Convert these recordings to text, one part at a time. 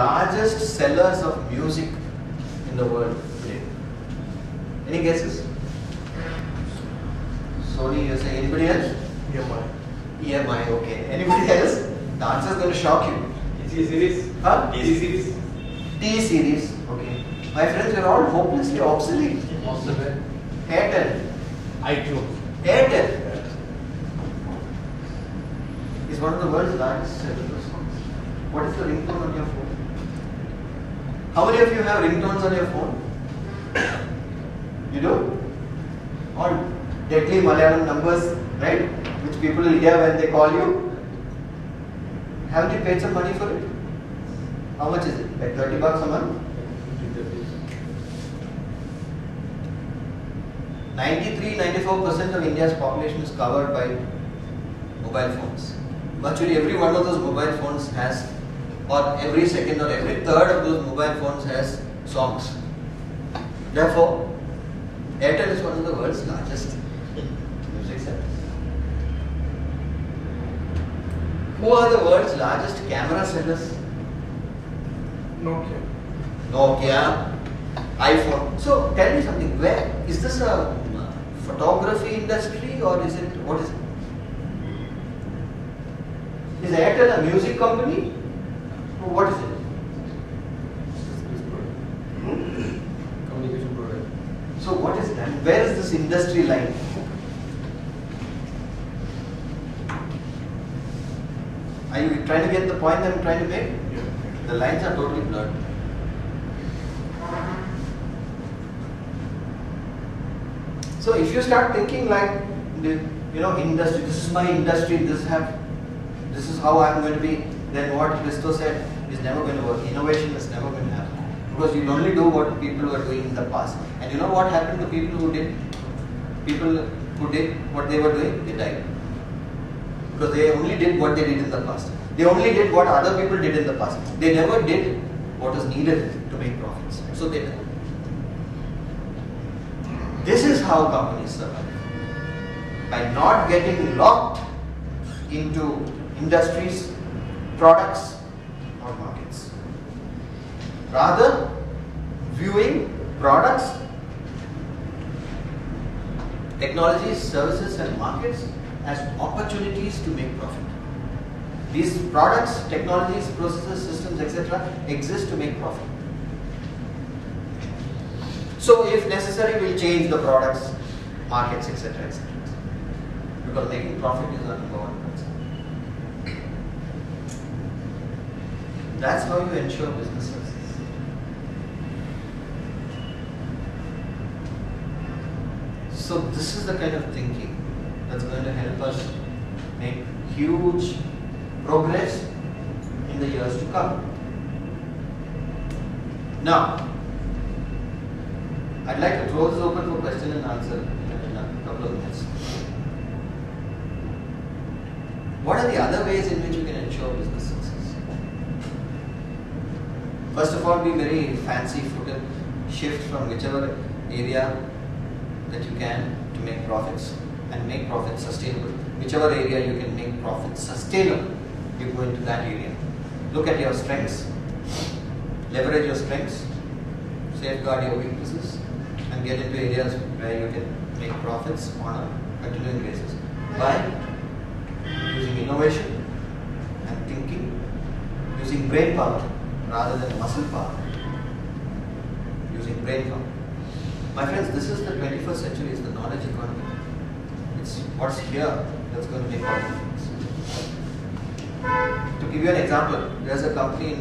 Largest sellers of music in the world today? Any guesses? Sony, you say. Anybody else? EMI. EMI, okay. Anybody else? The answer is going to shock you. T series. Huh? T series. T series, okay. My friends, you're all hopelessly obsolete. Airtel. iTunes. Airtel is one of the world's largest sellers. What is the ringtone on your phone? How many of you have ringtones on your phone? You do? All deadly Malayalam numbers, right? Which people will hear when they call you. Haven't you paid some money for it? How much is it? Like 30 bucks a month? 93-94% of India's population is covered by mobile phones. Virtually every one of those mobile phones has, or every second or every third of those mobile phones has songs. Therefore, Airtel is one of the world's largest music sellers. Who are the world's largest camera sellers? Nokia. Nokia, iPhone. So tell me something. Where is this a photography industry or is it what is it? Is Airtel a music company? Or what is it? Communication product. So what is that? Where is this industry line? Are you trying to get the point that I'm trying to make? Yeah. The lines are totally blurred. So if you start thinking like the industry, this is my industry, this is how I'm going to be, then what Christo said is never going to work. Innovation is never going to happen. Because you'll only do what people were doing in the past. And you know what happened to people who did? People who did what they were doing, they died. Because they only did what they did in the past. They only did what other people did in the past. They never did what was needed to make profits. So they died. This is how companies survive. By not getting locked into industries, products or markets. Rather, viewing products, technologies, services and markets as opportunities to make profit. These products, technologies, processes, systems, etc. exist to make profit. So if necessary, we'll change the products, markets, etc. etc. Because making profit is our number one concern. That's how you ensure business success. So this is the kind of thinking that's going to help us make huge progress in the years to come. Now, I'd like to throw this open for question and answer in a couple of minutes. What are the other ways in which you can ensure business success? First of all, be very fancy-footed, shift from whichever area that you can to make profits and make profits sustainable. Whichever area you can make profits sustainable, you go into that area. Look at your strengths, leverage your strengths, safeguard your weaknesses, and get into areas where you can make profits on a continuing basis by using innovation and thinking, using brain power rather than muscle power, using brain power. My friends, this is the 21st century, it's the knowledge economy. It's what's here that's going to make all the difference. To give you an example, there's a company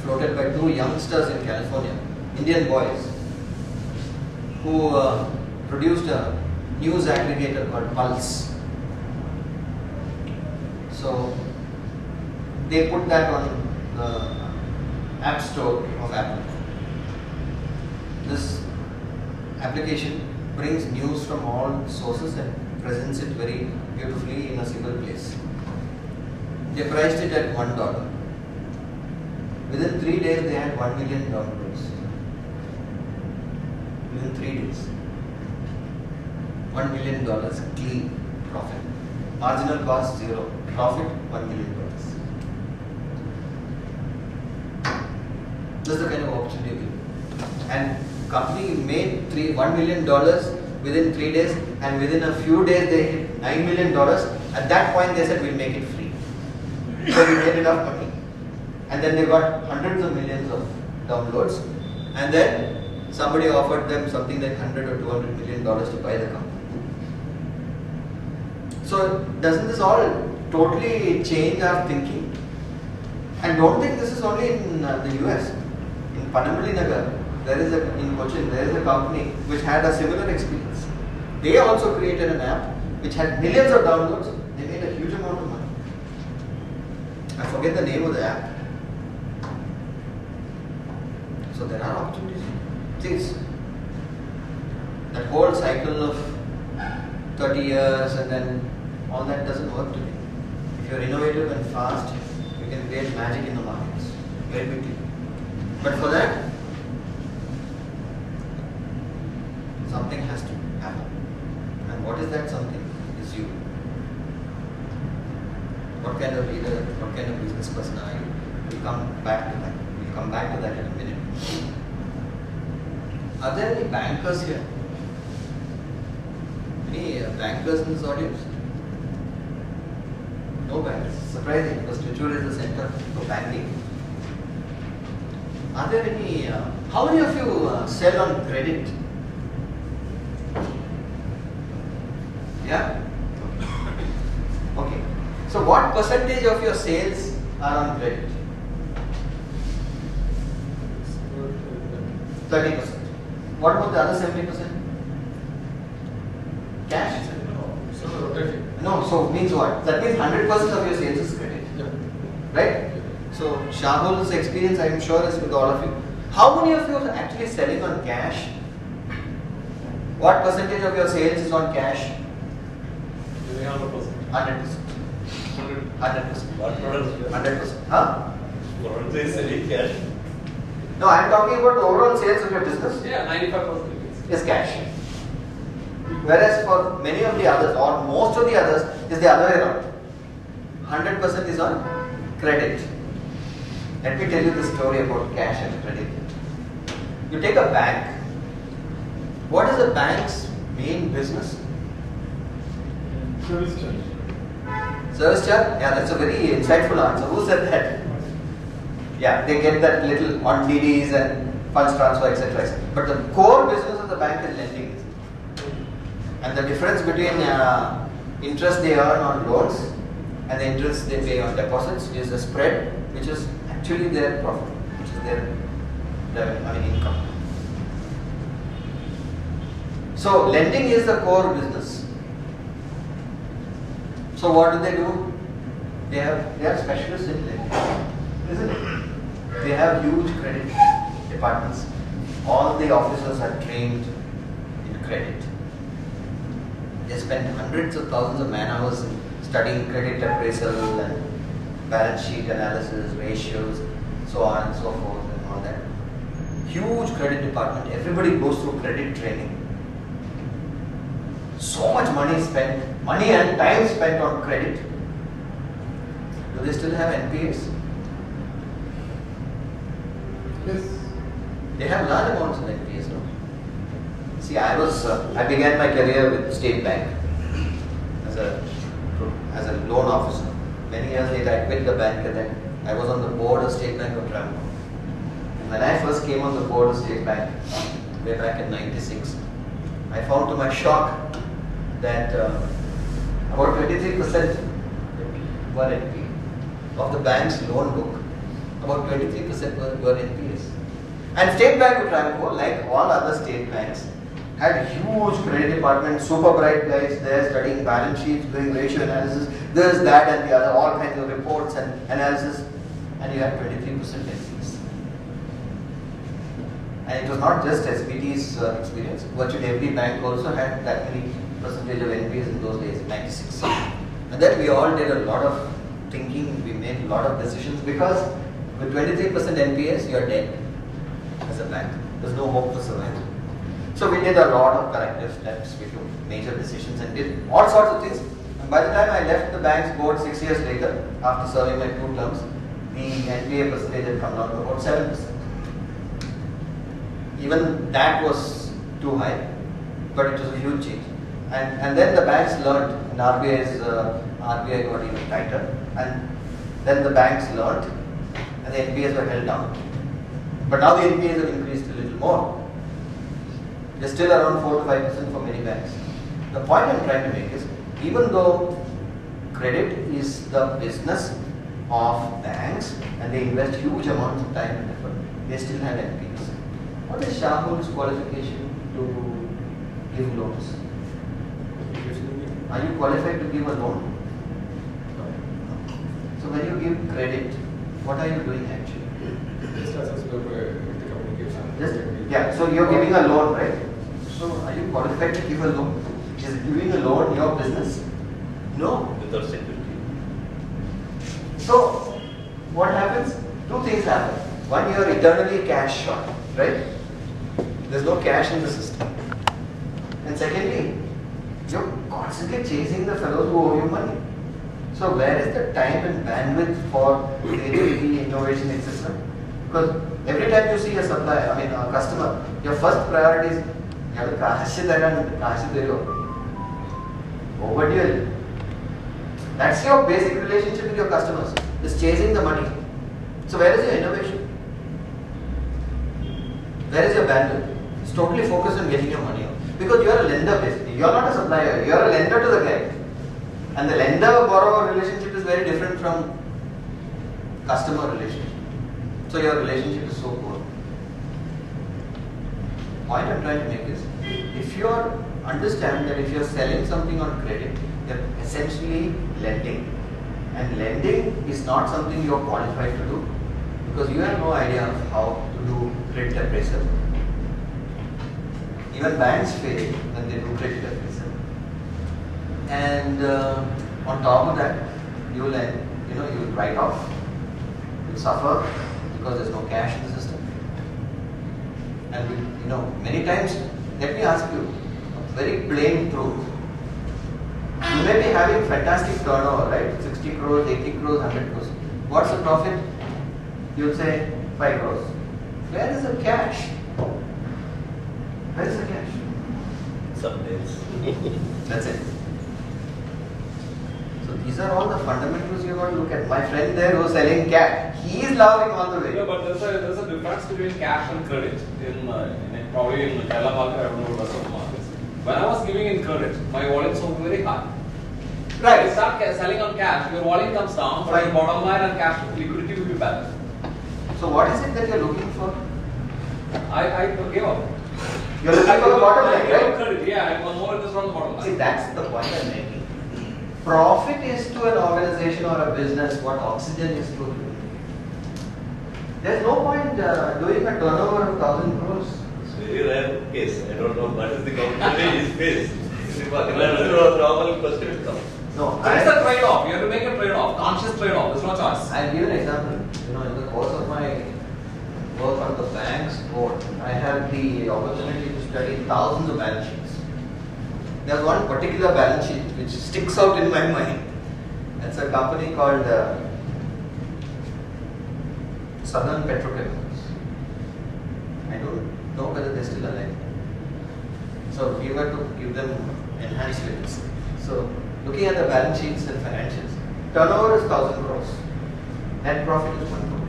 floated by two youngsters in California, Indian boys, who produced a news aggregator called Pulse. So they put that on the App Store of Apple. This application brings news from all sources and presents it very beautifully in a single place. They priced it at $1. Within 3 days, they had 1 million downloads. Within 3 days. $1 million clean profit. Marginal cost 0. Profit $1 million. This is the kind of opportunity we have. And company made $1 million within 3 days, and within a few days they hit $9 million. At that point they said we'll make it free. So we made enough money. And then they got hundreds of millions of downloads. And then somebody offered them something like $100 or $200 million to buy the company. So doesn't this all totally change our thinking? And don't think this is only in the US. In Panambali Nagar, in Cochin, there is a company which had a similar experience. They also created an app which had millions of downloads. They made a huge amount of money. I forget the name of the app. So there are opportunities. See, that whole cycle of 30 years and then all that doesn't work today. If you're innovative and fast, you can create magic in the markets very quickly. But for that, something has to happen. And what is that something? Is you. What kind of leader, what kind of business person are you? We'll come back to that. We'll come back to that in a minute. Are there any bankers here? Any bankers in this audience? No bankers. Surprising, because Trichy is the center for banking. Are there any? How many of you sell on credit? Yeah? Okay. So what percentage of your sales are on credit? 30%. What about the other 70%? Cash? So rotating. No, so means what? That means 100% of your sales is credit. Yeah. Right? So Shahul's experience, I am sure, is with all of you. How many of you are actually selling on cash? What percentage of your sales is on cash? 100%. 100%. 100%. What products? 100%. Huh? Products is selling cash. No, I am talking about the overall sales of your business. Yeah, 95% Is cash. Whereas for many of the others, or most of the others, is the other way around. 100% is on credit. Let me tell you the story about cash and credit. You take a bank. What is a bank's main business? Service charge. Service charge? Yeah, that's a very insightful answer. Who said that? Yeah, they get that little on DDs and funds transfer, etc. But the core business of the bank is lending. And the difference between interest they earn on loans and the interest they pay on deposits is a spread, which is actually their profit, which is their income. So lending is the core business. So what do? They are specialists in lending, isn't it? They have huge credit departments. All the officers are trained in credit. They spend hundreds of thousands of man hours in studying credit appraisal and balance sheet analysis, ratios, so on and so forth and all that. Huge credit department. Everybody goes through credit training. So much money spent, money and time spent on credit. Do they still have NPAs? Yes. They have large amounts of NPAs, no? See, I began my career with State Bank as a loan officer. Many years later, I quit the bank and then I was on the board of State Bank of Travancore. And when I first came on the board of State Bank, way back in '96, I found to my shock that about 23% were NPA of the bank's loan book. About 23% were NPAs. And State Bank of Travancore, like all other state banks, had huge credit department, super bright guys there studying balance sheets, doing ratio analysis, this, that and the other, all kinds of reports and analysis, and you had 23% NPAs. And it was not just SBT's experience, virtually every bank also had that many percentage of NPAs in those days, 96. And then we all did a lot of thinking, we made a lot of decisions because with 23% NPAs, you are dead as a bank. There's no hope for survival. So we did a lot of corrective steps, we took major decisions and did all sorts of things. And by the time I left the bank's board 6 years later, after serving my 2 terms, the NPA percentage had come down to about 7%. even that was too high, but it was a huge change. And then the banks learned, and RBI got even tighter, and then the banks learned, and the NPAs were held down. But now the NPAs have increased a little more. They're still around 4 to 5% for many banks. The point I'm trying to make is, even though credit is the business of banks and they invest huge amounts of time and effort, they still have NPAs. What is Shahul's qualification to give loans? Are you qualified to give a loan? So when you give credit, what are you doing actually? So you're giving a loan, right? So are you qualified to give a loan? Is giving a loan your business? No. Without security. So what happens? Two things happen. One, you are eternally cash short, right? There's no cash in the system. And secondly, you're constantly chasing the fellows who owe you money. So where is the time and bandwidth for creativity, innovation, etc.? Because every time you see a supplier, a customer, your first priority is overdue. That's your basic relationship with your customers, is chasing the money. So where is your innovation? Where is your bandwidth? It's totally focused on getting your money out. Because you are a lender basically. You are not a supplier, you are a lender to the client. And the lender-borrower relationship is very different from customer relationship. So your relationship is so poor. Point I'm trying to make is, if you understand that if you are selling something on credit, you are essentially lending. And lending is not something you are qualified to do, because you have no idea of how to do credit appraisal. Even banks fail when they do credit appraisal. And on top of that, you will write off, you will suffer because there's no cash in the system. And many times, let me ask you a very plain truth. You may be having fantastic turnover, right? 60 crores, 80 crores, 100 crores. What's the profit? You'll say 5 crores. Where is the cash? Where is the cash? Some days. That's it. So these are all the fundamentals you got to look at. My friend there who's selling cat, he is laughing all the way. Yeah, but there's a difference between cash and credit. Probably in Kerala market, I don't know rest of the markets. When I was giving in credit, my volumes were very high. Right. If you start selling on cash, your volume comes down, but your bottom line and cash liquidity will be better. So what is it that you're looking for? I gave up. You're looking for the bottom line, right? Credit, yeah, I'm more interested on the bottom line. See, that's the point I'm making. Profit is to an organization or a business what oxygen is to a human being. There's no point doing a turnover of 1,000 crores. It's very rare case. I don't know what is the company is faced. Normal question comes. No, So it's a trade-off. You have to make a trade-off, conscious trade-off. There's no choice. I'll give an example. In the course of my work on the bank's board, I had the opportunity to study thousands of balance sheets. There's one particular balance sheet which sticks out in my mind. It's a company called Southern Petrochemicals. I don't know whether they're still alive. So we were to give them enhanced limits. So looking at the balance sheets and financials, turnover is 1,000 crores. Net profit is 1 crore.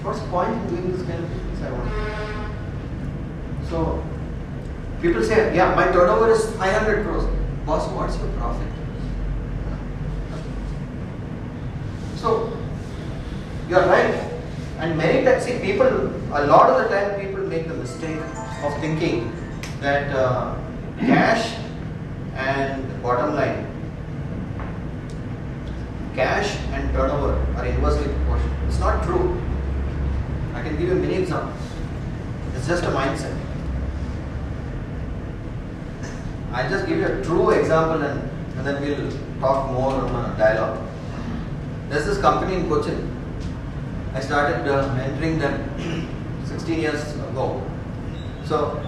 What's the point in doing this kind of business? I want. So people say, yeah, my turnover is 500 crores. Boss, what's your profit? So you're right. And many times, see, people, a lot of the time people make the mistake of thinking that cash and bottom line, cash and turnover are inversely proportional. It's not true. I can give you many examples. It's just a mindset. I'll just give you a true example and then we'll talk more on a dialogue. There's this company in Cochin. I started mentoring them 16 years ago. So